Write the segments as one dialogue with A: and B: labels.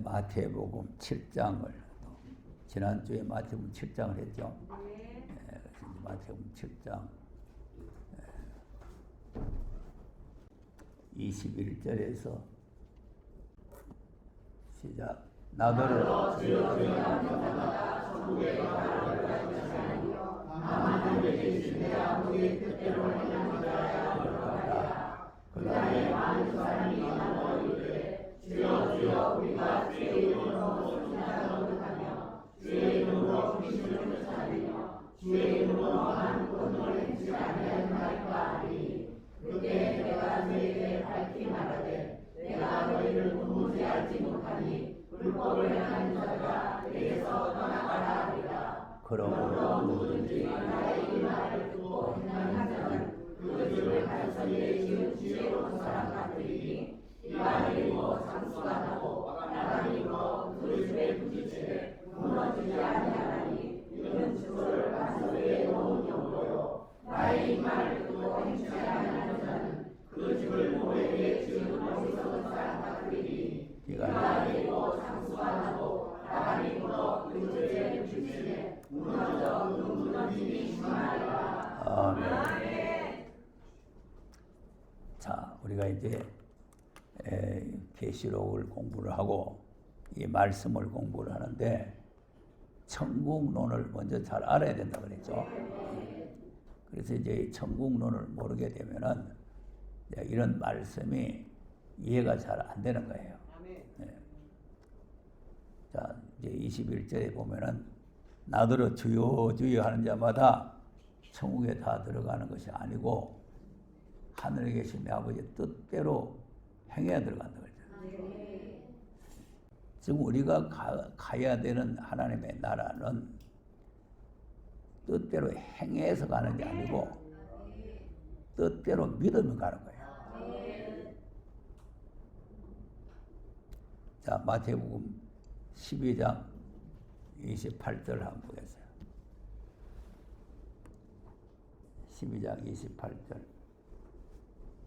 A: 마태복음 7장을 지난주에 마태복음 7장을 했죠. 그래서 마태복음 7장 21절에서 시작. 나더러 주여 주여 하는 자마다 천국에 가리라. 다만 그에게 계신 아버지의 뜻대로 행하는 자야 거룩하다. 그날에 많은 사람이 나더러 이르되 주여 주여 우리가 주의 이름으로 무슨 자를 거룩하며 주의 이름으로 귀신을 쫓아내며 주의 이름으로 많은 권능을 행치 아니하였나이까 하니 그때 내가 너희에게 밝히 말하되 내가 너희를 도무지 알지 못하니 불법을 행하는 자가 내게서 떠나가라 하리라. 그러므로 누구든지 나의 이 말을 듣고 행하는 자는 그 집을 단서리에 지은 지혜로운 사람 같으리니 비가 내리고 장수가 나고 바람이 불어 그 집에 부딪히되 무너지지 아니하나니 이는 주소를 단서리에 놓은 경고요. 나의 이 말을 듣고 행치 아니하는 자는 그 집을 모래 위에 지은 어리석은 사람 같으리니 비가 내리고 장수가 나고 바람이 불어 그 집에 부딪히되 무너져 그 무너짐이 심하리라. 아멘. 자, 우리가 이제 계시록을 공부를 하고 이 말씀을 공부를 하는데 천국론을 먼저 잘 알아야 된다 그랬죠. 그래서 이제 천국론을 모르게 되면은 이런 말씀이 이해가 잘 안 되는 거예요. 네. 자, 이제 21절에 보면은 나더러 주여 주여 하는 자마다 천국에 다 들어가는 것이 아니고 하늘에 계신 내 아버지의 뜻대로 행해야 들어간다 그랬잖아요. 지금 우리가 가야 되는 하나님의 나라는 뜻대로 행해서 가는 게 아니고 뜻대로 믿으면 가는 거예요. 자, 마태복음 12장 28절 한번 보겠어요. 12장 28절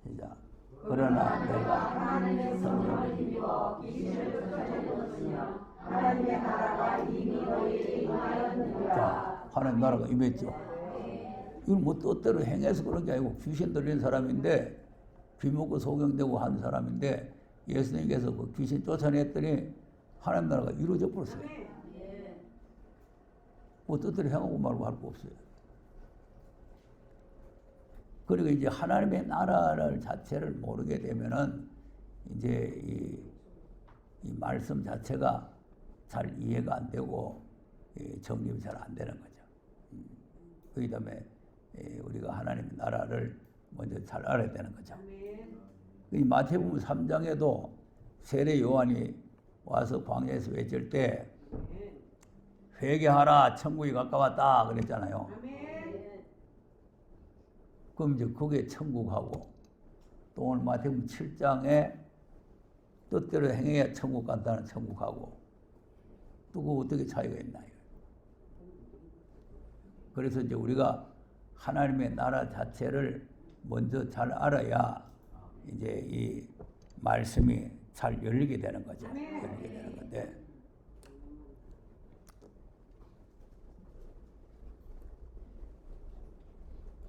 A: 시작. 그러나 내가 하나님의 성령을 힘입어 귀신을 쫓아내었으며 하나님의 나라가 이미 너희에게 임하였느니라. 자, 하나님 나라가 임했죠. 이건 뭐 뜻대로 행해서 그런 게 아니고 귀신 들린 사람인데 귀 먹고 소경되고 한 사람인데 예수님께서 그 귀신 쫓아냈더니 하나님 나라가 이루어져 버렸어요. 뭐 뜻대로 행하고 말고 할 거 없어요. 그리고 이제 하나님의 나라를 자체를 모르게 되면은 이제 이 말씀 자체가 잘 이해가 안 되고 정립이 잘 안 되는 거죠. 그 다음에 우리가 하나님의 나라를 먼저 잘 알아야 되는 거죠. 이 마태복음 3장에도 세례 요한이 와서 광야에서 외칠 때 회개하라 천국이 가까웠다 그랬잖아요. 그럼 이제 그게 천국하고 또 오늘 마태복음 7장에 뜻대로 행해야 천국 간다는 천국하고 또 그 어떻게 차이가 있나. 그래서 이제 우리가 하나님의 나라 자체를 먼저 잘 알아야 이제 이 말씀이 잘 열리게 되는 거죠. 열리게 되는 건데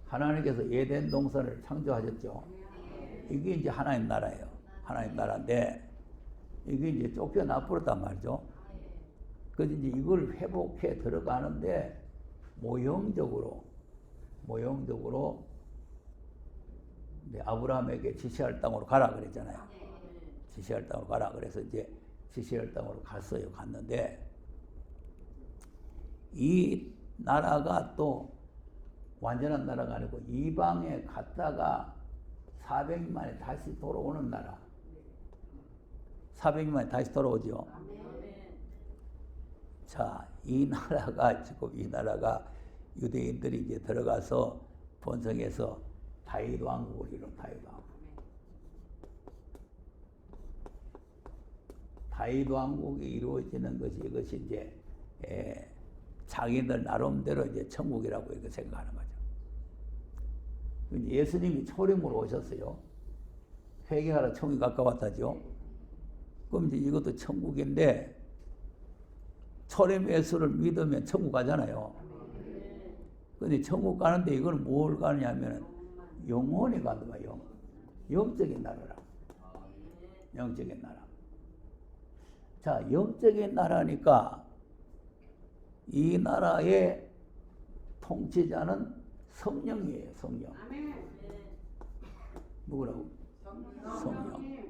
A: 하나님께서 에덴 동산을 창조하셨죠. 이게 이제 하나님 나라예요. 하나님 나라인데 이게 이제 쫓겨나버렸단 말이죠. 그래서 이제 이걸 회복해 들어가는데 모형적으로 이제 아브라함에게 지시할 땅으로 가라 그랬잖아요. 지시할 땅으로 가라. 그래서 이제 지시할 땅으로 갔어요. 갔는데 이 나라가 또 완전한 나라가 아니고 이방에 갔다가 400년 만에 다시 돌아오는 나라. 400년 만에 다시 돌아오죠. 자, 이 나라가 유대인들이 이제 들어가서 번성해서 다윗 왕국을 이룬 다윗 왕국. 다윗 왕국이 이루어지는 것이 이것이 이제 자기들 나름대로 이제 천국이라고 이렇게 생각하는 거죠. 예수님이 초림으로 오셨어요. 회개하라 천국이 가까웠다죠. 그럼 이제 이것도 천국인데 초림 예수를 믿으면 천국 가잖아요. 근데 천국 가는데 이거는 뭘 가느냐면 영원히 가는 거예요. 영적인 나라라. 영적인 나라. 자, 영적인 나라니까 이 나라의 통치자는 성령이에요. 성령. 누구라고? 성령.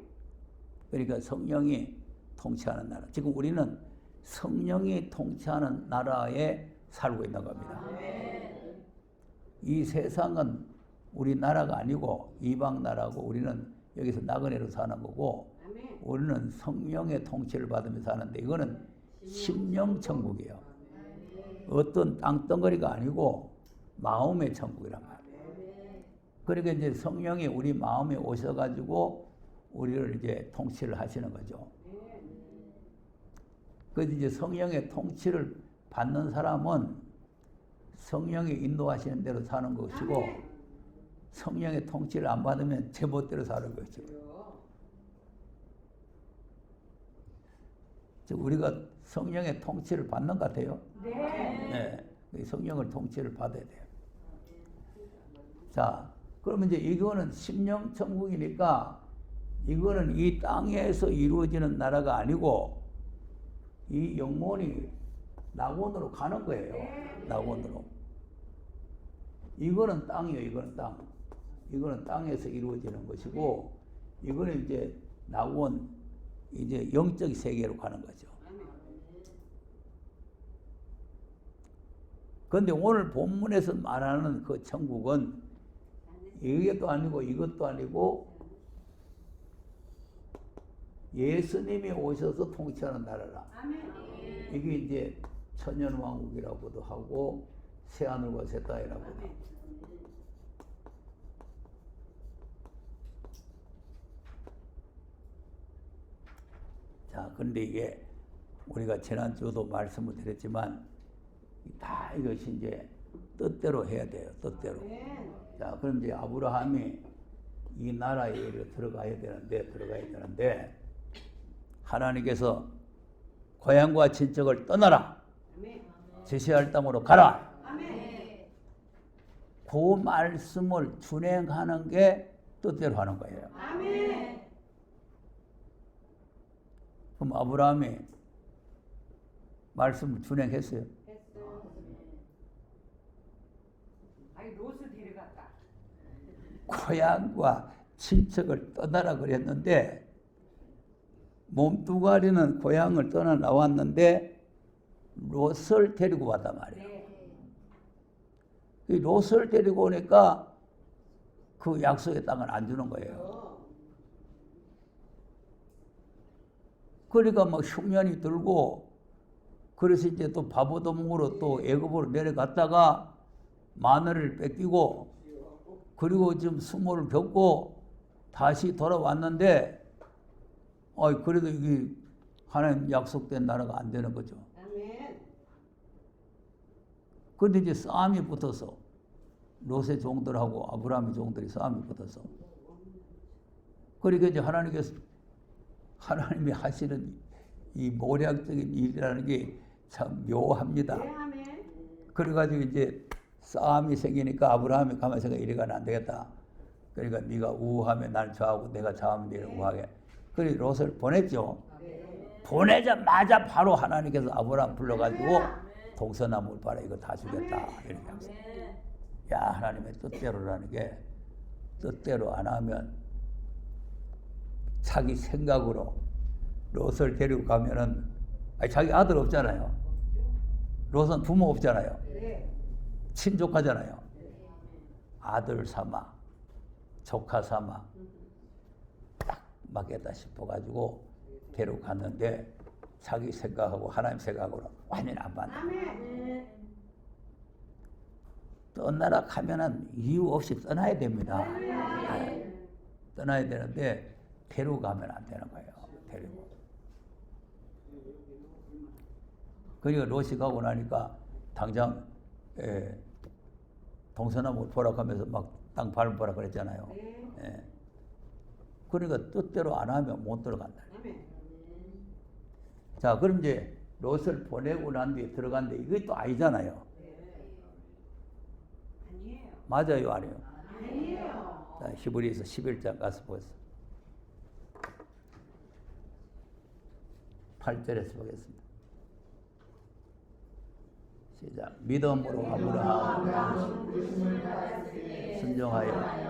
A: 그러니까 성령이 통치하는 나라. 지금 우리는 성령이 통치하는 나라에 살고 있는 겁니다. 이 세상은 우리 나라가 아니고 이방 나라고 우리는 여기서 나그네로 사는 거고 우리는 성령의 통치를 받으며 사는데 이거는 심령 천국이에요. 어떤 땅덩어리가 아니고 마음의 천국이란 말이에요. 그러니까 이제 성령이 우리 마음에 오셔가지고 우리를 이제 통치를 하시는 거죠. 그래서 이제 성령의 통치를 받는 사람은 성령이 인도하시는 대로 사는 것이고 성령의 통치를 안 받으면 제멋대로 사는 것이고. 우리가 성령의 통치를 받는 것 같아요. 네. 성령을 통치를 받아야 돼요. 자, 그러면 이제 이거는 심령 천국이니까 이거는 이 땅에서 이루어지는 나라가 아니고 이 영혼이 낙원으로 가는 거예요. 낙원으로. 이거는 땅이에요. 이거는 땅. 이거는 땅에서 이루어지는 것이고 이거는 이제 낙원 이제 영적 세계로 가는 거죠. 그런데 오늘 본문에서 말하는 그 천국은 이것도 아니고 이것도 아니고 예수님이 오셔서 통치하는 나라라. 이게 이제 천년왕국이라고도 하고 새하늘과 새 땅이라고도 하고. 자, 근데 이게 우리가 지난주도 말씀을 드렸지만 다 이것이 이제 뜻대로 해야 돼요. 뜻대로. 자, 그럼 이제 아브라함이 이 나라에 들어가야 되는데 하나님께서 고향과 친척을 떠나라. 제시할 땅으로 가라. 그 말씀을 준행하는 게 뜻대로 하는 거예요. 그럼 아브라함이 말씀을 준행했어요?
B: 아니 롯을 데려갔다.
A: 고향과 친척을 떠나라 그랬는데 몸뚱아리는 고향을 떠나 나왔는데 롯을 데리고 왔단 말이에요. 이 롯을 데리고 오니까 그 약속의 땅을 안 주는 거예요. 그러니까 막 흉년이 들고 그래서 이제 또 바보도목으로 또 애굽으로 내려갔다가 마늘을 뺏기고 그리고 지금 수모를 겪고 다시 돌아왔는데 그래도 이게 하나님 약속된 나라가 안 되는 거죠. 그런데 이제 싸움이 붙어서 롯의 종들하고 아브라함의 종들이 싸움이 붙어서 그러니까 이제 하나님이 하시는 이 모략적인 일이라는 게 참 묘합니다. 그래가지고 이제 싸움이 생기니까 아브라함이 가만히 생각해 이래가는 안 되겠다. 그러니까 네가 우하면 난 좌하고 내가 좌하면 네가 우하게. 그래서 롯을 보냈죠. 보내자마자 바로 하나님께서 아브라함 불러가지고 동서나무를 봐라 이거 다 주겠다 이렇게 하면서 야 하나님의 뜻대로라는 게 뜻대로 안 하면 자기 생각으로 롯을 데리고 가면은 자기 아들 없잖아요. 롯은 부모 없잖아요. 친족하잖아요. 아들 삼아 조카 삼아 딱 맞겠다 싶어가지고 데려갔는데 자기 생각하고 하나님 생각으로 완전히 안 맞는. 떠나라 하면은 이유 없이 떠나야 됩니다. 떠나야 되는데 데려가면 안 되는 거예요. 데리고. 그러니까 롯이 가고 나니까 당장 동서나무 보라 하면서 막 땅 밟아보라 그랬잖아요. 그러니까 뜻대로 안 하면 못 들어간다. 자, 그럼 이제 롯을 보내고 난 뒤에 들어갔는데 이게 또 아니잖아요.
B: 아니에요.
A: 맞아요, 아니에요?
B: 아니에요.
A: 자, 히브리서 11장 가서 보세요. 8절에서 보겠습니다. 시작. 믿음으로 아브라함 순종하여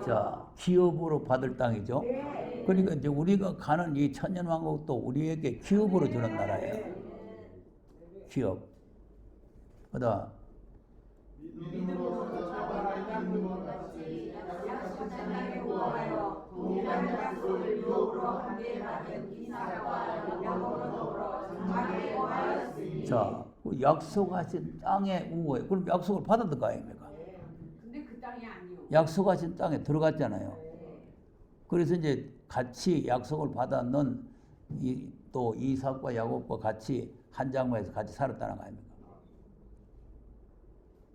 A: 자, 기업으로 받을 땅이죠. 그러니까 이제 우리가 가는 이 천년왕국도 우리에게 기업으로 주는 나라예요. 기업. 그다음 자, 그 약속하신 땅에 우호해. 그럼 약속을 받았던 거 아닙니까?
B: 근데 그 땅이 아니요.
A: 약속하신 땅에 들어갔잖아요. 그래서 이제 같이 약속을 받았는 또 이삭과 야곱과 같이 한 장막에서 같이 살았다는 거 아닙니까?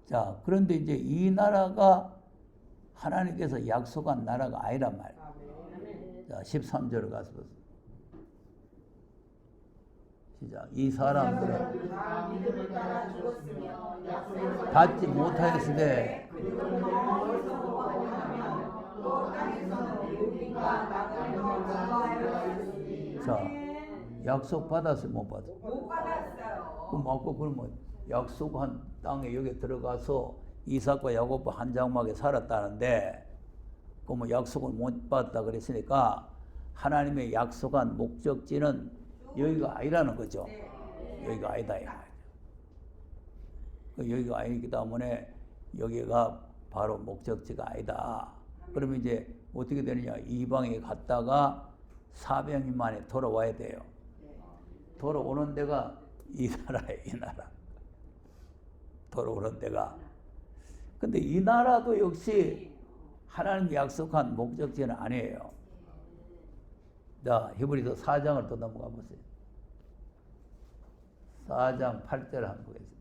A: 자, 그런데 이제 이 나라가 하나님께서 약속한 나라가 아니란 말이에요. 자, 13절을 가서 보세요. 시작. 이 사람들은 받지 못하였으되 자, 약속 받았어요, 못 받았어요?
B: 못 받았어요.
A: 그럼 맞고 그러면 약속한 땅에 여기 들어가서 이삭과 야곱과 한 장막에 살았다는데 그러면 약속을 못 받았다 그랬으니까 하나님의 약속한 목적지는 여기가 아니라는 거죠. 여기가 아니다 이 말이죠. 여기가 아니기 때문에 여기가 바로 목적지가 아니다. 그러면 이제 어떻게 되느냐? 이방에 갔다가 400년 만에 돌아와야 돼요. 돌아오는 데가 이 나라예요, 이 나라. 돌아오는 데가. 근데 이 나라도 역시 하나님이 약속한 목적지는 아니에요. 자, 히브리서 4장을 또 넘어가 보세요. 4장 8절 한번 보겠습니다.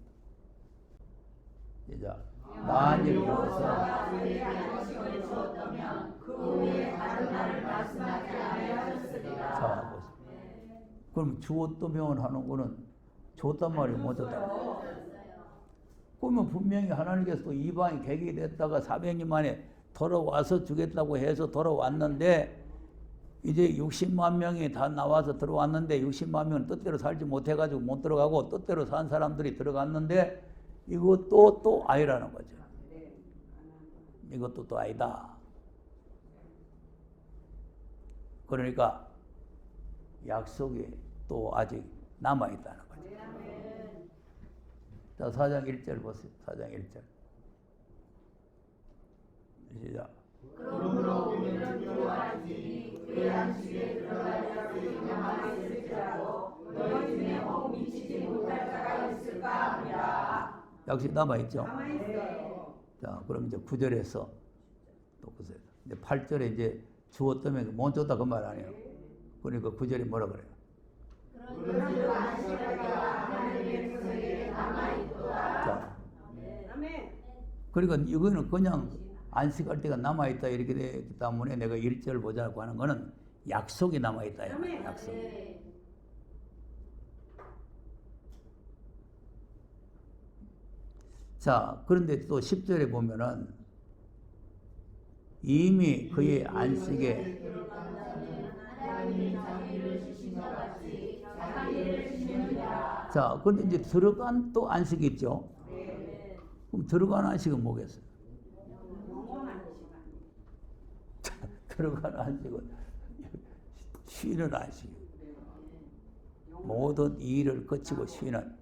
A: 시작. 만일 여호수아가 그에게 안식을 주었다면 그 후에 다른 날을 말씀하지 아니하였으리라. 자, 보세요. 그럼 주었다면 하는 거는 줬단 말이 못 줬다. 그러면 분명히 하나님께서 또 이방이 객이 됐다가 400년 만에 돌아와서 주겠다고 해서 돌아왔는데 이제 60만 명이 다 나와서 들어왔는데 60만 명은 뜻대로 살지 못해가지고 못 들어가고 뜻대로 산 사람들이 들어갔는데 이것도 또 아니라는 거죠. 이것도 또 아니다. 그러니까 약속이 또 아직 남아있다는 거죠. 자, 4장 1절 보세요. 4장 1절. 시작. 그러므로 우리는 두려워하지 그의 안식에 들어가려 가만히 있을지라도 너희 중에 혹 미치지 못할 자가 있을까 합니다. 약속이 남아있죠? 남아있어요. 자, 그럼 이제 9절에서 또 보세요. 이제 8절에 이제 주었다면 못 줬다 그 말 아니에요. 그러니까 9절이 뭐라 그래요? 그러므로 안식하기가 하나님의 백성에게 남아있도다. 자, 그러니까 이거는 그냥 안식할 때가 남아있다 이렇게 되기 때문에 내가 1절을 보자고 하는 거는 약속이 남아있다. 약속. 자, 그런데 또 10절에 보면은 이미 그의 안식에 자, 그런데 이제 들어간 또 안식이 있죠. 그럼 들어간 안식은 뭐겠어요? 들어간 안식은 쉬는 안식. 모든 일을 거치고 쉬는.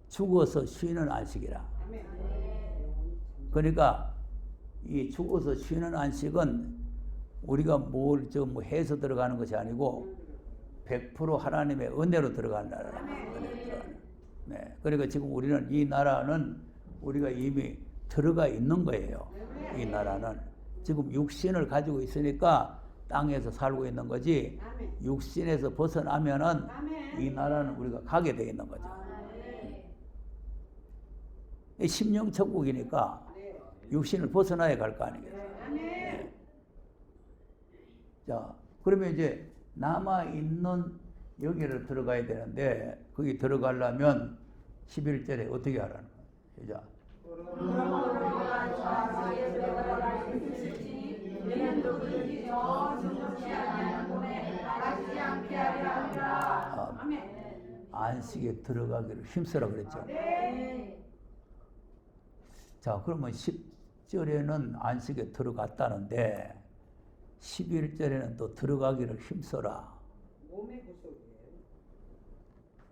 A: 죽어서 쉬는 안식이라. 그러니까 이 죽어서 쉬는 안식은 우리가 뭘 뭐 해서 들어가는 것이 아니고 100% 하나님의 은혜로 들어가는 나라라. 네. 그러니까 지금 우리는 이 나라는 우리가 이미 들어가 있는 거예요. 이 나라는 지금 육신을 가지고 있으니까 땅에서 살고 있는 거지. 육신에서 벗어나면은 이 나라는 우리가 가게 돼 있는 거죠. 심령천국이니까 육신을 벗어나야 갈 거 아니겠어요.
B: 아멘.
A: 자, 그러면 이제 남아있는 여기를 들어가야 되는데, 거기 들어가려면 11절에 어떻게 하라는 거예요? 자,
B: 그러므로 우리가 좌지에 들어가라 힘쓰시니 이는 누구든지 저 중독지 아니하는 곳에 빠지지 않게 하려 함이라. 아멘.
A: 안식에 들어가기를 힘쓰라 그랬죠.
B: 네.
A: 자, 그러면 10절에는 안식에 들어갔다는데 11절에는 또 들어가기를 힘써라.
B: 몸의 구속이에요.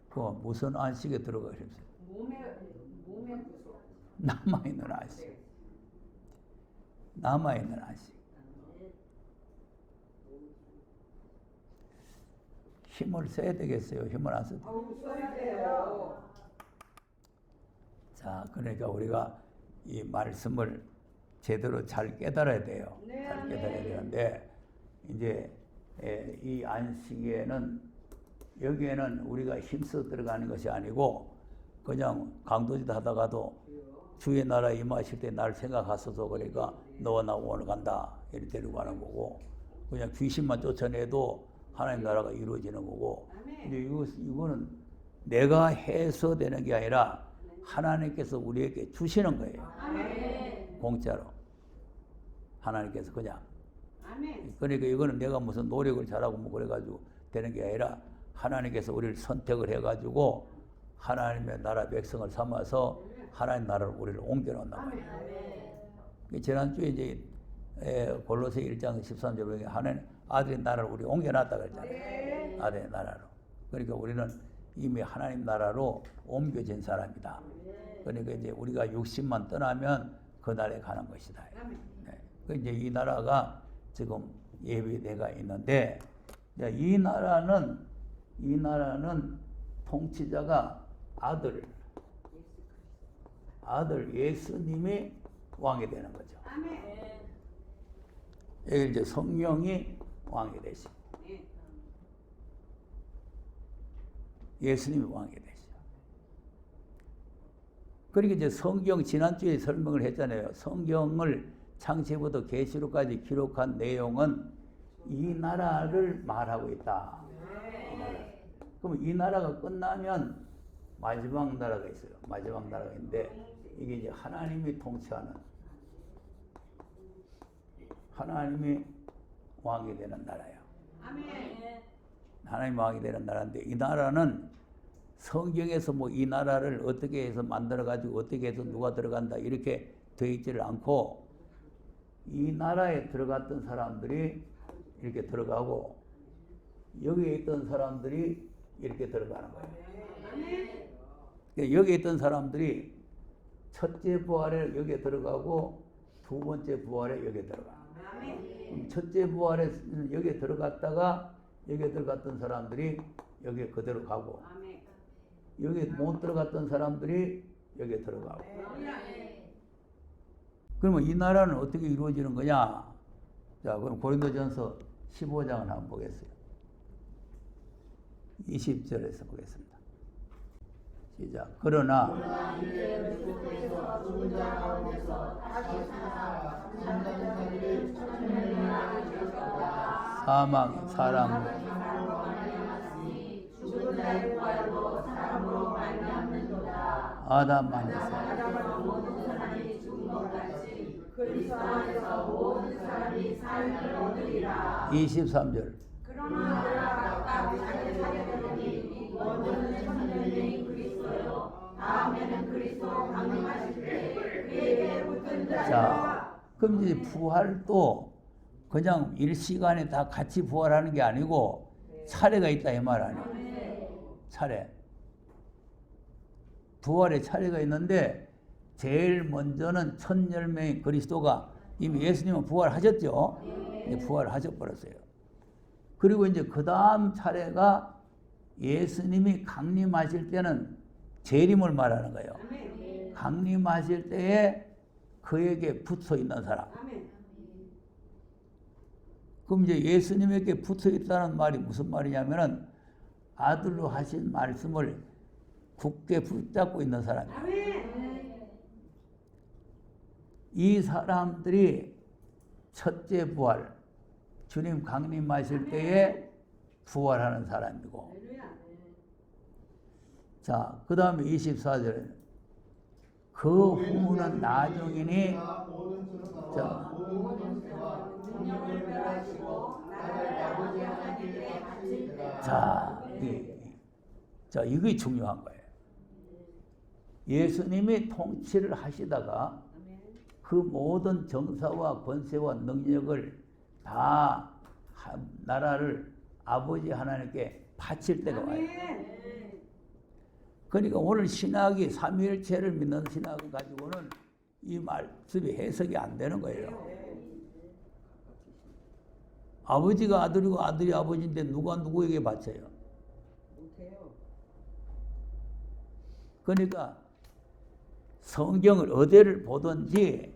A: 그 무슨 안식에 들어가기를 힘써?
B: 몸의 구속.
A: 남아있는 안식. 남아있는 안식. 힘을 써야 되겠어요. 힘을 안 써도.
B: 아우 써야 돼요.
A: 자, 그러니까 우리가 이 말씀을 제대로 잘 깨달아야 돼요.
B: 네,
A: 잘 깨달아야 되는데 이제 이 안식에는 여기에는 우리가 힘써 들어가는 것이 아니고 그냥 강도짓 하다가도 주의 나라 임하실 때 날 생각하소서 그러니까 너와 나 오늘 간다 이렇게 데리고 가는 거고 그냥 귀신만 쫓아내도 하나님 나라가 이루어지는 거고 근데 이거는 내가 해서 되는 게 아니라 하나님께서 우리에게 주시는 거예요.
B: 아멘.
A: 공짜로. 하나님께서 그냥.
B: 아멘.
A: 그러니까 이거는 내가 무슨 노력을 잘하고 뭐 그래가지고 되는 게 아니라 하나님께서 우리를 선택을 해가지고 하나님의 나라 백성을 삼아서 하나님 나라를 우리를 옮겨놓는단 말이에요. 지난주에 이제 골로새 1장 13절에 보니까 하나님 아들의 나라를 우리 옮겨놨다 그랬잖아요.
B: 네.
A: 아들의 나라로. 그러니까 우리는 이미 하나님 나라로 옮겨진 사람이다. 그러니까 이제 우리가 육신만 떠나면 그 나라에 가는 것이다. 네. 그 이제 이 나라가 지금 예비대가 있는데 이 나라는 통치자가 아들 예수님이 왕이 되는 거죠.
B: 아멘.
A: 여기 이제 성령이 왕이 되시고 예수님이 왕이 되시죠. 그러니까 이제 성경 지난주에 설명을 했잖아요. 성경을 창세부터 계시록까지 기록한 내용은 이 나라를 말하고 있다. 그럼 이 나라가 끝나면 마지막 나라가 있어요. 마지막 나라가 있는데 이게 이제 하나님이 통치하는 하나님이 왕이 되는 나라예요.
B: 아멘.
A: 하나님 왕이 되는 나라인데 이 나라는 성경에서 뭐 이 나라를 어떻게 해서 만들어 가지고 어떻게 해서 누가 들어간다 이렇게 되어 있지를 않고 이 나라에 들어갔던 사람들이 이렇게 들어가고 여기에 있던 사람들이 이렇게 들어가는 거예요. 그러니까 여기에 있던 사람들이 첫째 부활에 여기에 들어가고 두 번째 부활에 여기에 들어가는 거예요. 첫째 부활에 여기에 들어갔다가 여기에 들어갔던 사람들이 여기에 그대로 가고 여기에 못 들어갔던 사람들이 여기에 들어가고 그러면 이 나라는 어떻게 이루어지는 거냐? 자, 그럼 고린도전서 15장을 한번 보겠어요. 20절에서 보겠습니다. 시작. 그러나
C: 이제 그리스도께서 죽은 자 가운데서 다시 살아 잠자는 자들을 천년만에 주셨다.
A: 사망 사람
C: 죽은 자의 부활도 사람으로 말미암는도다.
A: 아담 안에서
C: 아담으로 모든 사람이 죽은 것 같이 그리스도 안에서 모든 사람이 삶을 얻으리라.
A: 23절.
C: 그러나 각각 자기 자녀들이 먼저는 천년의 그리스도요 다음에는 그리스도 강림하실 때 그에게 붙은 자라.
A: 자, 그럼 이제 부활도 그냥 일시간에 다 같이 부활하는 게 아니고 차례가 있다 이 말 아니에요. 차례. 부활의 차례가 있는데 제일 먼저는 첫 열매인 그리스도가 이미 예수님은 부활하셨죠. 이제 부활하셔버렸어요. 그리고 이제 그 다음 차례가 예수님이 강림하실 때는 재림을 말하는 거예요. 강림하실 때에 그에게 붙어 있는 사람. 그럼 이제 예수님에게 붙어 있다는 말이 무슨 말이냐면은 아들로 하신 말씀을 굳게 붙잡고 있는 사람이에요. 이 사람들이 첫째 부활, 주님 강림하실 때에 부활하는 사람이고, 자, 그 다음에 24절에 그 후는 나중이니, 자, 자, 이게 중요한 거예요. 예수님이 통치를 하시다가 그 모든 정사와 권세와 능력을 다 나라를 아버지 하나님께 바칠 때가 와요. 그러니까 오늘 신학이 삼위일체를 믿는 신학을 가지고는 이 말씀이 해석이 안 되는 거예요. 아버지가 아들이고 아들이 아버지인데 누가 누구에게 바쳐요? 그러니까 성경을 어디를 보든지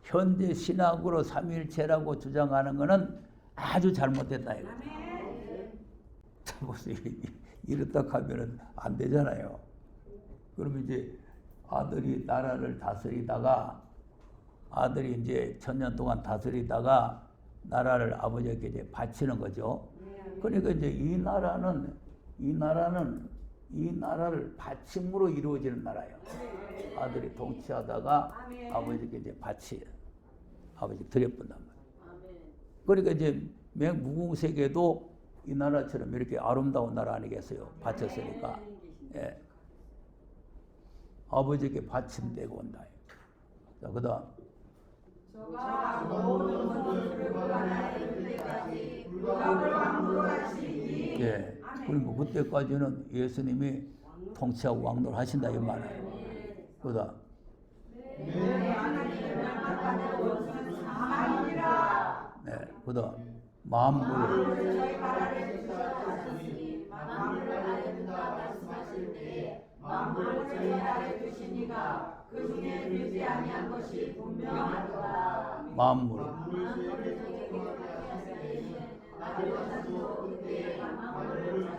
A: 현대 신학으로 삼위일체라고 주장하는 것은 아주 잘못됐다 이거죠. 자, 보세요. 이렇다 하면은 안 되잖아요. 그러면 이제 아들이 나라를 다스리다가 아들이 이제 1000년 동안 다스리다가 나라를 아버지에게 이제 바치는 거죠. 그러니까 이제 이 나라를 바침으로 이루어지는 나라예요. 아들이 통치하다가 아버지께 이제 아버지 드려본단 말이에요. 그러니까 이제 무궁세계도 이 나라처럼 이렇게 아름다운 나라 아니겠어요? 바쳤으니까. 예. 아버지께 바침되고 온다. 자, 그 다음.
B: 저가 모든 것을 불안하여 이를 때까지 불가을 왕노로 하시니.
A: 예. 그리고 그때까지는 예수님이 통치하고 왕노를 하신다 이 말이에요. 그 다음. 네, 그 다음. 만물을
B: 저희 바라를 주셨으니 만물을 아래 둔다 말씀하실 때 만물을 저희 아래 두시니가 그 중에 되지 아니한 것이 분명하도다.
A: 만물.
B: 만물을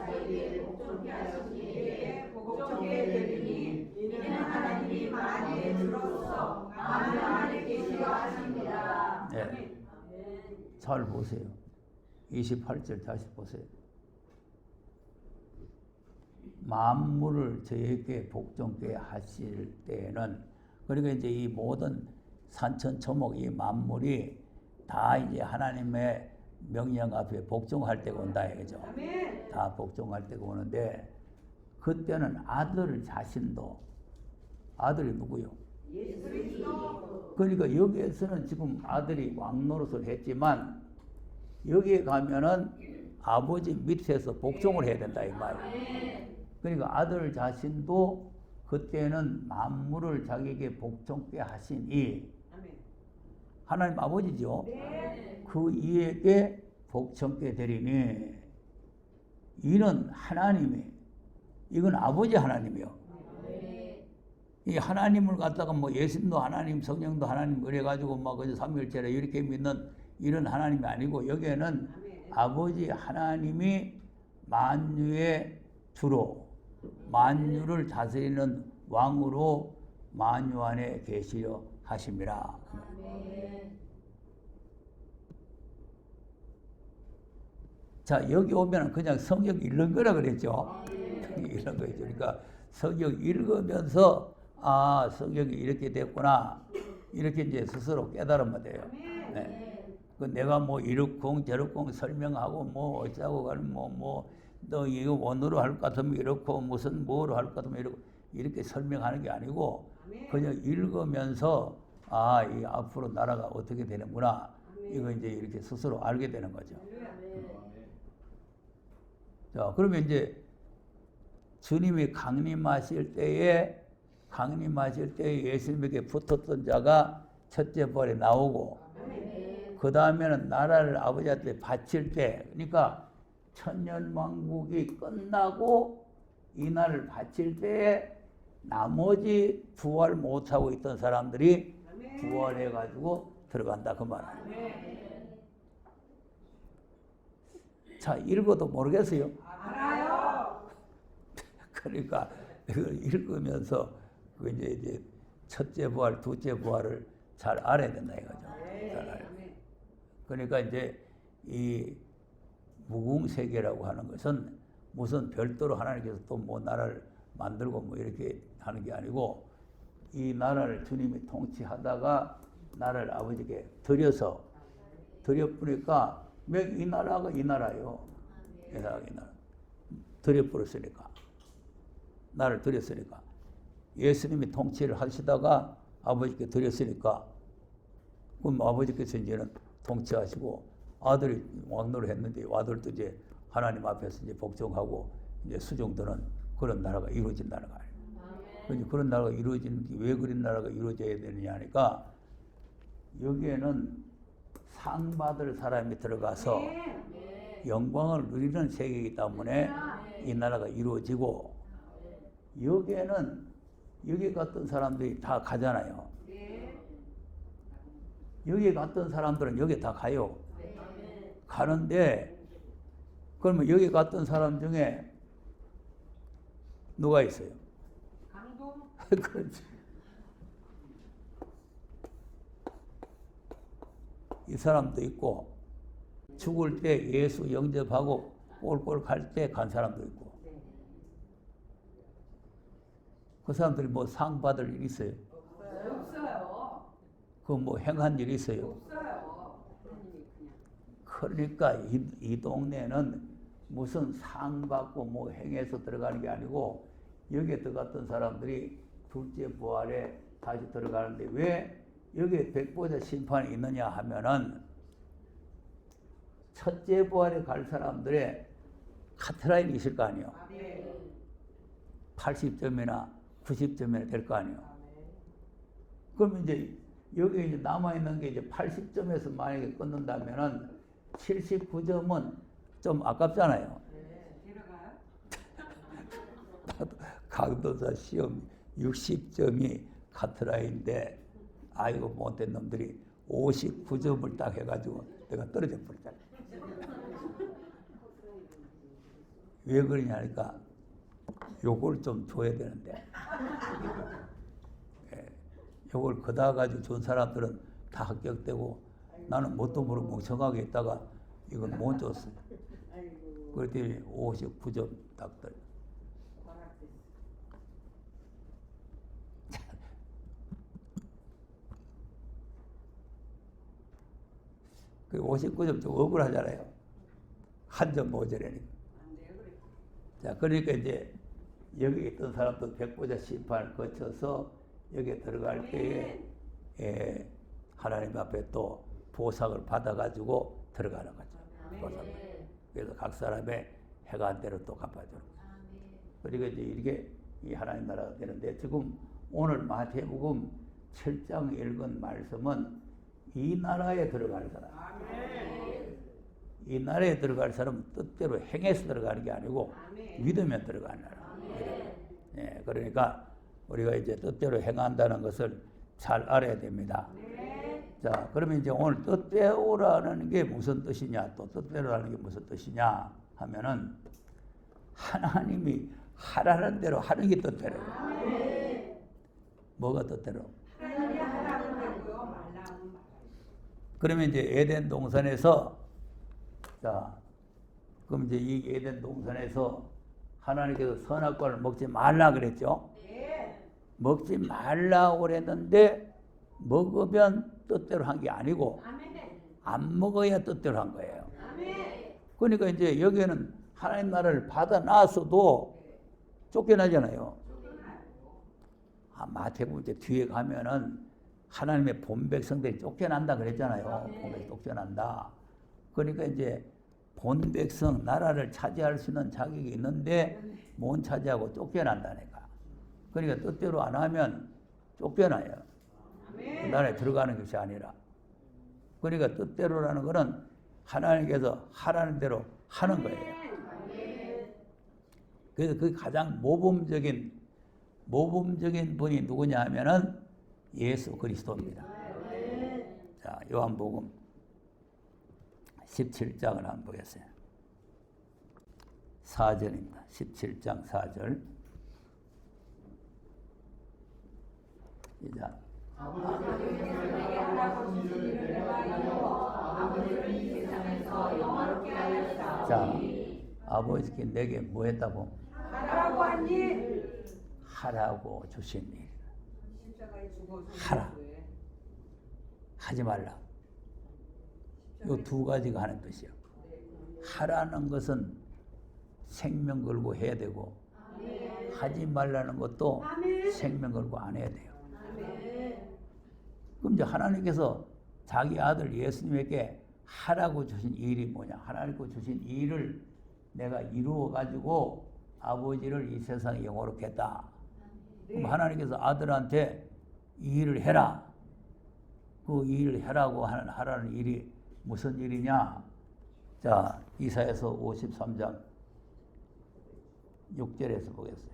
B: 자기에게 복종케 하시기에 복종케 되리니 이는 하나님이 만유의 주로서 만유 안에 계시려 하십니다.
A: 네. 잘 보세요. 28절 다시 보세요. 만물을 저에게 복종케 하실 때에는, 그러니까 이제 이 모든 산천초목 이 만물이 다 이제 하나님의 명령 앞에 복종할 때가 온다 이거죠. 다 복종할 때가 오는데, 그때는 아들 자신도, 아들이 누구요?
B: 예수 그리스도.
A: 그러니까 여기에서는 지금 아들이 왕노릇을 했지만 여기에 가면은 아버지 밑에서 복종을 해야 된다 이 말이에요. 그러니까 아들 자신도 그때는 만물을 자기에게 복종케 하시니, 하나님 아버지죠. 그 이에게 복종케 되리니, 이는 하나님이, 이건 아버지 하나님이요. 이 하나님을 갖다가 뭐 예수님도 하나님, 성령도 하나님 그래가지고 막 그저 삼위일체라 이렇게 믿는 이런 하나님이 아니고, 여기에는 아버지 하나님이 만유의 주로 만유를 다스리는 왕으로 만유 안에 계시려 하심이라. 자, 여기 오면 그냥 성경 읽는 거라 그랬죠. 읽는 거죠. 그러니까 성경 읽으면서 아, 성경이 이렇게 됐구나, 이렇게 이제 스스로 깨달으면 돼요. 네. 그 내가 뭐 이렇쿵 저렇쿵 설명하고 뭐 어쩌고 가는 너 이거 원으로 할 것 같으면 이렇고 무슨 뭐로 할 것 같으면 이렇게 설명하는 게 아니고 그냥 읽으면서 아, 이 앞으로 나라가 어떻게 되는구나, 이거 이제 이렇게 스스로 알게 되는 거죠. 자, 그러면 이제 주님이 강림하실 때에 예수님에게 붙었던 자가 첫째 부활에 나오고, 그 다음에는 나라를 아버지한테 바칠 때, 그러니까 천년왕국이 끝나고 이 날을 바칠 때에 나머지 부활 못하고 있던 사람들이 부활해가지고 들어간다 그 말이에요. 자, 읽어도 모르겠어요?
B: 알아요.
A: 그러니까 이걸 읽으면서 그 이제 첫째 부활, 둘째 부활을 잘 알아야 된다 이거죠. 잘 알아요. 그러니까 이제 이 무궁세계라고 하는 것은 무슨 별도로 하나님께서 또 뭐 나라를 만들고 뭐 이렇게 하는 게 아니고 이 나라를 주님이 통치하다가 나라를 아버지께 드려서 드려보니까 이 나라가 이 나라요. 이 나라가 이 나라. 드려버렸으니까. 나를 드렸으니까. 예수님이 통치를 하시다가 아버지께 드렸으니까 그럼 아버지께서 이제는 통치하시고 아들이 왕노를 했는데 아들도 이제 하나님 앞에서 이제 복종하고 이제 수종드는 그런 나라가 이루어진 나라가 아니에요. 그러니 그런 나라가 이루어지는 게 왜 그런 나라가 이루어져야 되느냐 하니까 여기에는 상 받을 사람이 들어가서 영광을 누리는 세계이기 때문에 이 나라가 이루어지고 여기에는 여기 갔던 사람들이 다 가잖아요. 여기 갔던 사람들은 여기 다 가요. 가는데 그러면 여기 갔던 사람 중에 누가 있어요?
B: 강도?
A: 그렇지. 이 사람도 있고 죽을 때 예수 영접하고 꼴꼴 갈 때 간 사람도 있고 그 사람들이 뭐 상 받을 일 있어요?
B: 없어요.
A: 그 뭐 행한 일 있어요?
B: 없어요.
A: 그러니까 이 동네는 무슨 상 받고 뭐 행해서 들어가는 게 아니고 여기에 들어갔던 사람들이 둘째 부활에 다시 들어가는데 왜 여기에 백보자 심판이 있느냐 하면은 첫째 부활에 갈 사람들의 카트라인이 있을 거 아니에요. 80점이나 90점이나 될 거 아니에요. 그러면 이제 여기 이제 남아있는 게 이제 80점에서 만약에 끊는다면은 79점은 좀 아깝잖아요.
B: 데려가요?
A: 강도사 시험 60점이 카트라인인데 아이고 못된 놈들이 59점을 딱 해가지고 내가 떨어져 버렸잖아. 왜 그러냐 하니까 요걸 좀 줘야 되는데 요걸 거다 가지고 준 사람들은 다 합격되고 나는 뭣도 모르고 멍청하게 있다가 이건 못 줬어. 그랬더니 59점 딱 떨어. 그 59점 좀 억울하잖아요. 한 점 모자라니까. 자, 그러니까 이제 여기 있던 사람도 백보자 심판을 거쳐서 여기에 들어갈 때에 하나님 앞에 또 보상을 받아가지고 들어가는 거죠. 보상을. 그래서 각 사람의 해간 대로 또 갚아주는 거죠. 그러니까 이제 이게 이 하나님 나라가 되는데 지금 오늘 마태복음 7장 읽은 말씀은 이 나라에 들어갈 사람. 이 나라에 들어갈 사람은 뜻대로 행해서 들어가는 게 아니고 믿으면 들어가는 나라. 예, 그러니까 우리가 이제 뜻대로 행한다는 것을 잘 알아야 됩니다. 자, 그러면 이제 오늘 뜻대로라는 게 무슨 뜻이냐, 또 뜻대로라는 게 무슨 뜻이냐 하면은 하나님이 하라는 대로 하는 게 뜻대로예요. 뭐가 뜻대로? 그러면 이제 에덴 동산에서 자, 그럼 이제 이 에덴 동산에서 하나님께서 선악과를 먹지 말라 그랬죠? 먹지 말라고 그랬는데 먹으면 뜻대로 한 게 아니고 안 먹어야 뜻대로 한 거예요. 그러니까 이제 여기에는 하나님 나라를 받아 놨어도 쫓겨나잖아요. 마태복음 이제 뒤에 가면은 하나님의 본 백성들이 쫓겨난다 그랬잖아요. 본 백성 쫓겨난다. 그러니까 이제 본 백성 나라를 차지할 수 있는 자격이 있는데 못 차지하고 쫓겨난다니까. 그러니까 뜻대로 안 하면 쫓겨나요. 그 나라에 들어가는 것이 아니라. 그러니까 뜻대로라는 것은 하나님께서 하라는 대로 하는 거예요. 그래서 그 가장 모범적인 분이 누구냐 하면은 예수 그리스도입니다. 자, 요한복음 17장을 한번 보겠어요. 4절입니다. 17장 4절. 시작.
B: 아버지께서 내게 하라고 주신 일을 내가 이루어 아버지를
A: 자, 아버지께 내게 뭐 했다고?
B: 하라고 한 일.
A: 하라고 주신 일.
B: 십자가에 죽어
A: 하라. 하지 말라. 이 두 가지가 하는 뜻이야. 하라는 것은 생명 걸고 해야 되고, 하지 말라는 것도 생명 걸고 안 해야 돼요. 그럼 이제 하나님께서 자기 아들 예수님에게 하라고 주신 일이 뭐냐? 하나님께서 주신 일을 내가 이루어 가지고 아버지를 이 세상에 영원롭게 했다. 그럼 하나님께서 아들한테 이 일을 해라. 그 일을 해라고 하라는 일이 무슨 일이냐? 자, 이사야서 53장 6절에서 보겠어요.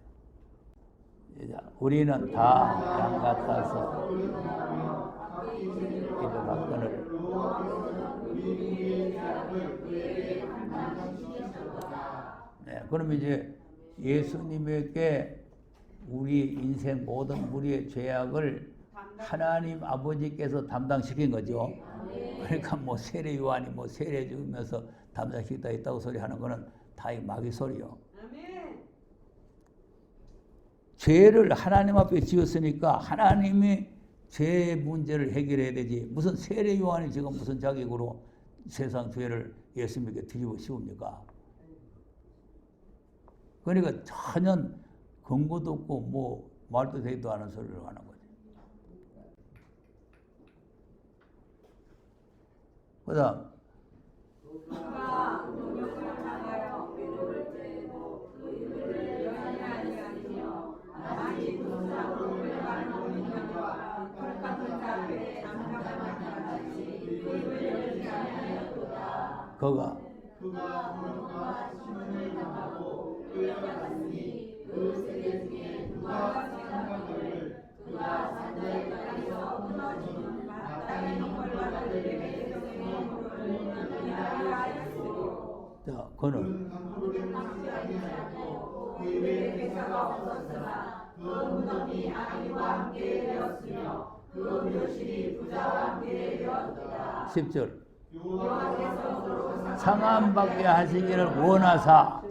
A: 우리는 다 양 같아서 기도받거늘. 네, 그럼 이제 예수님에게 우리 인생 모든 우리의 죄악을 하나님 아버지께서 담당시킨 거죠. 그러니까 뭐 세례 요한이 뭐 세례 주면서 담당시키다 있다고 소리 하는 거는 다 이 마귀 소리요. 죄를 하나님 앞에 지었으니까 하나님이 죄 문제를 해결해야 되지. 무슨 세례 요한이 지금 무슨 자격으로 세상 죄를 예수님에게 뒤집어 씌웁니까? 그러니까 전혀 근거도 없고 뭐 말도 되지도 않은 소리를 하는 거지. 그 다음 그가 시험을 당하고 끌려갔으니 그 세대 중에 누가 생각하기를 그가 산자의 땅에서 끊어지는 마땅히 형벌 받을 백성의 몸을 기다리라 하였으므로. 자, 그는 그 입에 괴사가 없었으나 그 무덤이 아기와 함께 되었으며 그 묘실이 부자와 함께 되었다. 10절. 상함받게 하시기를 원하사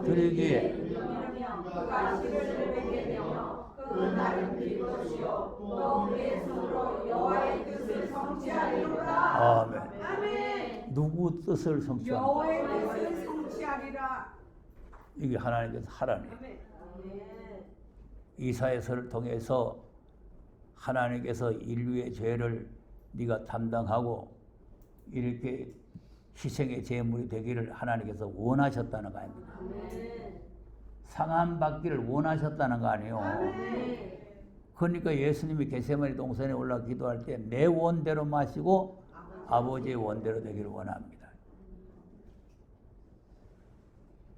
A: 드리기에 아멘. 누구 뜻을 성취하리라?
B: 여호와의 뜻을 성취하리라.
A: 이게 하나님께서 하라는 거예요. 이사야서를 통해서 하나님께서 인류의 죄를 네가 담당하고 이렇게 희생의 제물이 되기를 하나님께서 원하셨다는 거 아닙니까? 상함받기를 원하셨다는 거 아니에요. 그러니까 예수님이 겟세마네 동산에 올라 기도할 때 내 원대로 마시고 아버지의 원대로 되기를 원합니다.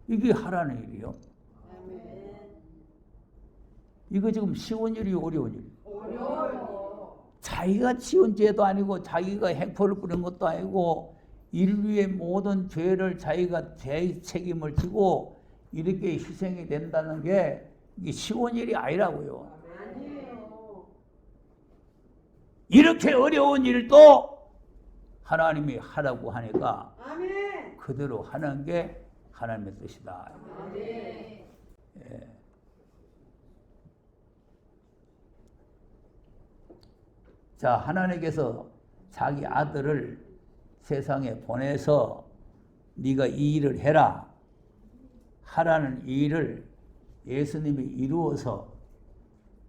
A: 이게 하라는 일이요. 이거 지금 쉬운 일이요, 어려운 일이요? 자기가 지은 죄도 아니고 자기가 횡포를 뿌린 것도 아니고 인류의 모든 죄를 자기가 책임을 지고 이렇게 희생이 된다는 게 이게 쉬운 일이 아니라고요. 이렇게 어려운 일도 하나님이 하라고 하니까 그대로 하는 게 하나님의 뜻이다. 예. 자, 하나님께서 자기 아들을 세상에 보내서 네가 이 일을 해라 하라는 이 일을 예수님이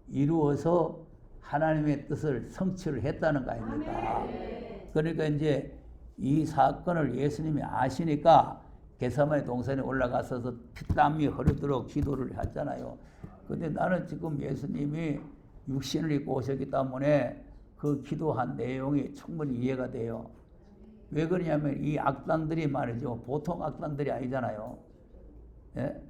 A: 이루어서 하나님의 뜻을 성취를 했다는 거 아닙니까? 그러니까 이제 이 사건을 예수님이 아시니까 겟세마네 동산에 올라가서 피땀이 흐르도록 기도를 했잖아요. 근데 나는 지금 예수님이 육신을 입고 오셨기 때문에 그 기도한 내용이 충분히 이해가 돼요. 왜 그러냐면 이 악당들이 말이죠. 보통 악당들이 아니잖아요. 예?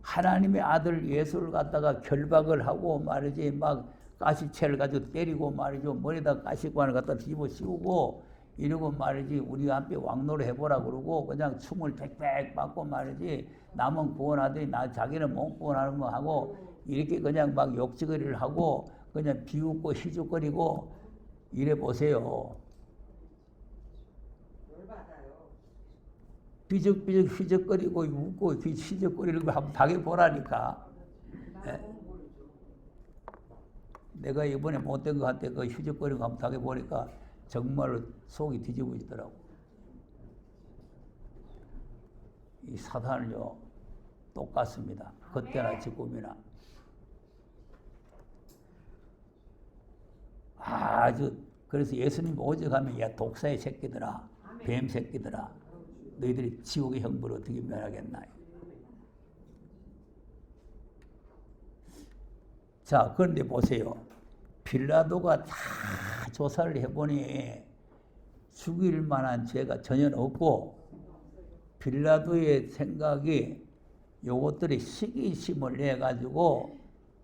A: 하나님의 아들 예수를 갖다가 결박을 하고 말이지 막 가시채를 가지고 때리고 말이죠. 머리에다 가시관을 갖다 뒤집어 씌우고 이러고 말이지 우리가 함께 왕노를 해보라 그러고 그냥 춤을 빽빽 받고 말이지 남은 구원하더니 자기는 못 구원하는 거 하고 이렇게 그냥 막 욕지거리를 하고 그냥 비웃고 희죽거리고 이래 보세요. 비적비적 휘적거리고 웃고 휘적거리는 거 한번 당해보라니까. 예? 내가 이번에 못된 거 한테 그 휘적거리는 거 한번 당해보니까 정말로 속이 뒤집어지더라고. 이 사단은요 똑같습니다. 그때나 지금이나 아주. 그래서 예수님 오직하면 야 독사의 새끼들아, 뱀 새끼들아, 너희들이 지옥의 형벌을 어떻게 면하겠나. 자, 그런데 보세요. 빌라도가 다 조사를 해보니 죽일 만한 죄가 전혀 없고, 빌라도의 생각이 요것들이 시기심을 내가지고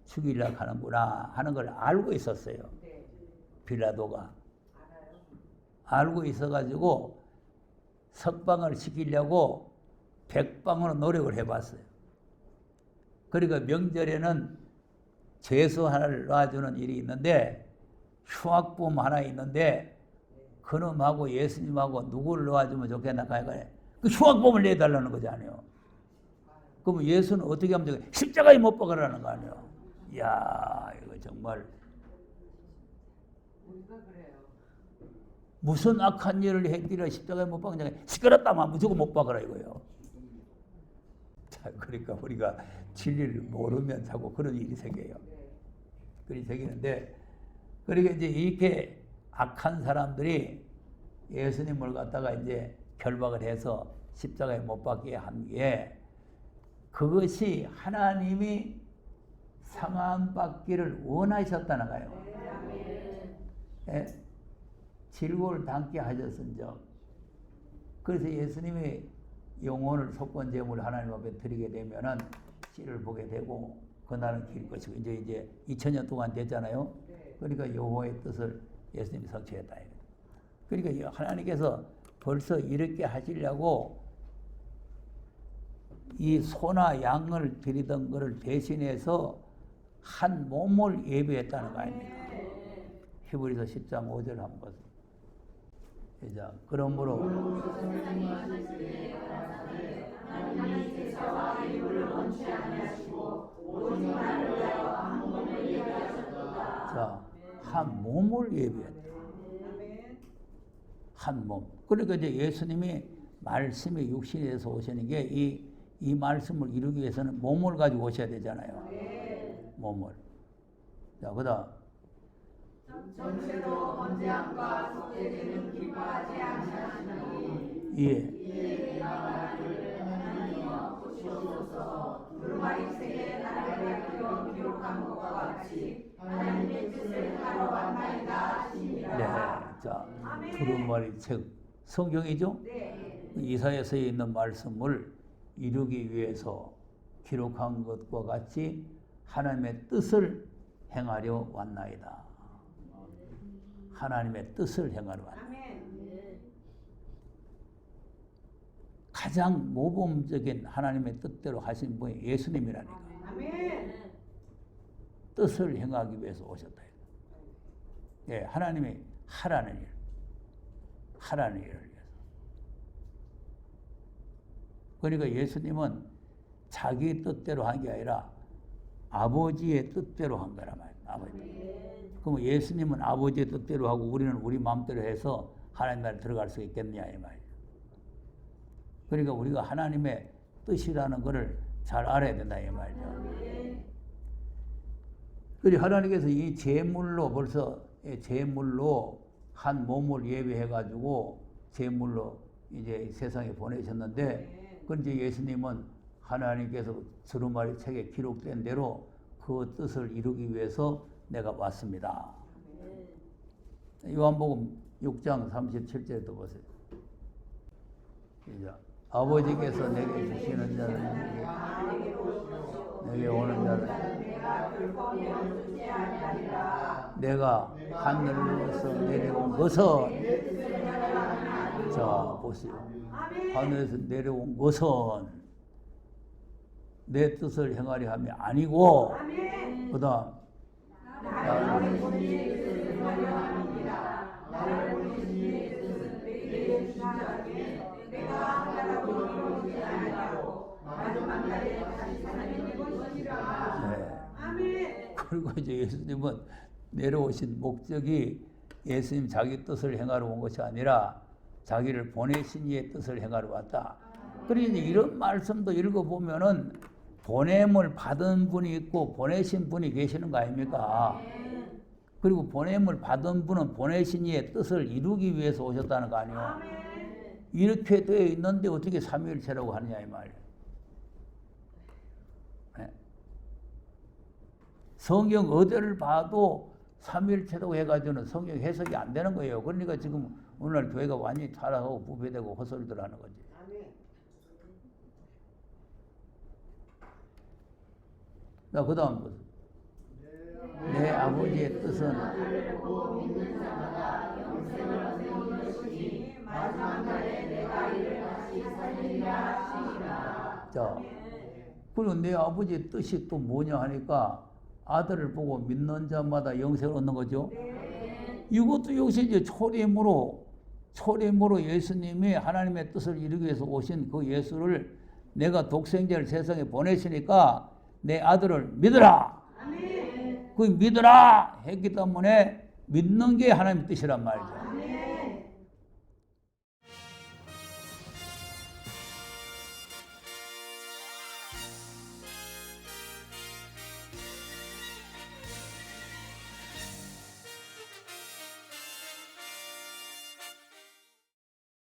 A: 죽이려고 하는구나 하는 걸 알고 있었어요. 빌라도가 알고 있어가지고 석방을 시키려고 백방으로 노력을 해봤어요. 그러니까 명절에는 죄수 하나를 놔주는 일이 있는데, 흉악범 하나 있는데 그놈하고 예수님하고 누구를 놔주면 좋겠나 가니까 그 흉악범을 내달라는 거잖아요. 그럼 예수는 어떻게 하면 되겠어요? 십자가에 못 박으라는 거 아니에요. 이야, 이거 정말 무슨 악한 일을 했길래 십자가에 못 박느냐. 시끄럽다만 무조건 못 박으라 이거예요. 자, 그러니까 우리가 진리를 모르면 자꾸 그런 일이 생겨요. 그리 생기는데, 그러니까 이제 이렇게 악한 사람들이 예수님을 갖다가 이제 결박을 해서 십자가에 못 박게 한 게, 그것이 하나님이 상함받기를 원하셨다는 거예요. 예? 질고를 담게 하셨은적. 그래서 예수님이 영혼을 속건제물을 하나님 앞에 드리게 되면은 씨를 보게 되고 그날은 길 것이고, 이제 2000년 동안 됐잖아요. 그러니까 여호와의 뜻을 예수님이 성취했다. 그러니까 하나님께서 벌써 이렇게 하시려고 이 소나 양을 드리던 것을 대신해서 한 몸을 예비했다는 거 아닙니까? 히브리서 10장 5절 한번 보세요. 자, 그러므로 자, 한 몸을 예비했다. 한 몸. 그러니까 이제 예수님이 말씀이 육신이 돼서 오시는 게 이 말씀을 이루기 위해서는 몸을 가지고 오셔야 되잖아요. 몸을. 자, 그다음
B: 전체로 언제함과 속죄되는 기뻐하지 아니하시니
A: 예.
B: 하나님이여 보시옵소서. 두루마리 책에 나를 밝혀 기록한 것과 같이 하나님의 뜻을 하러 왔나이다 하시니라.
A: 네. 자, 두루마리 책 성경이죠? 이사야서에 있는 말씀을 이루기 위해서 기록한 것과 같이 하나님의 뜻을 행하려 왔나이다. 하나님의 뜻을 행하러 왔나이다. 가장 모범적인 하나님의 뜻대로 하신 분이 예수님이라니까. 뜻을 행하기 위해서 오셨다. 예, 하나님이 하라는 일, 하라는 일을 위해서. 그러니까 예수님은 자기 뜻대로 한 게 아니라 아버지의 뜻대로 한 거란 말이에요. 아버지. 그럼 예수님은 아버지의 뜻대로 하고 우리는 우리 마음대로 해서 하나님 나라에 들어갈 수 있겠느냐 이 말이에요. 그러니까 우리가 하나님의 뜻이라는 것을 잘 알아야 된다 이 말이죠. 그리고 하나님께서 이 제물로 벌써 제물로 한 몸을 예비해가지고 제물로 이제 세상에 보내셨는데, 그런데 예수님은 하나님께서 두루마리 책에 기록된 대로 그 뜻을 이루기 위해서 내가 왔습니다. 요한복음 6장 37절도 보세요. 시작. 아버지께서 내게 주시는 자는 내게 오는 자는 내가 하늘에서 내려온 것은, 자 보세요. 하늘에서 내려온 것은 내 뜻을 행하려 함이 아니고, 그 다음 나를 그죠? 예수님은 내려오신 목적이 예수님 자기 뜻을 행하러 온 것이 아니라 자기를 보내신 이의 뜻을 행하러 왔다. 그러니 이런 말씀도 읽어보면은 보냄을 받은 분이 있고 보내신 분이 계시는 거 아닙니까? 그리고 보냄을 받은 분은 보내신 이의 뜻을 이루기 위해서 오셨다는 거 아니에요? 이렇게 되어 있는데 어떻게 삼위일체라고 하느냐 이 말이에요. 네. 성경 어디를 봐도 삼위일체라고 해가지고는 성경 해석이 안 되는 거예요. 그러니까 지금 오늘날 교회가 완전히 타락하고 부패되고 헛소리들 하는 거지. 자, 그 다음 것. 내 아버지의 뜻은 자, 그리고 내 아버지의 뜻이 또 뭐냐 하니까 아들을 보고 믿는 자마다 영생을 얻는 거죠. 이것도 역시 이제 초림으로 예수님이 하나님의 뜻을 이루기 위해서 오신 그 예수를 내가 독생자를 세상에 보내시니까 내 아들을 믿으라. 그 믿으라 했기 때문에 믿는 게 하나님의 뜻이란 말이죠.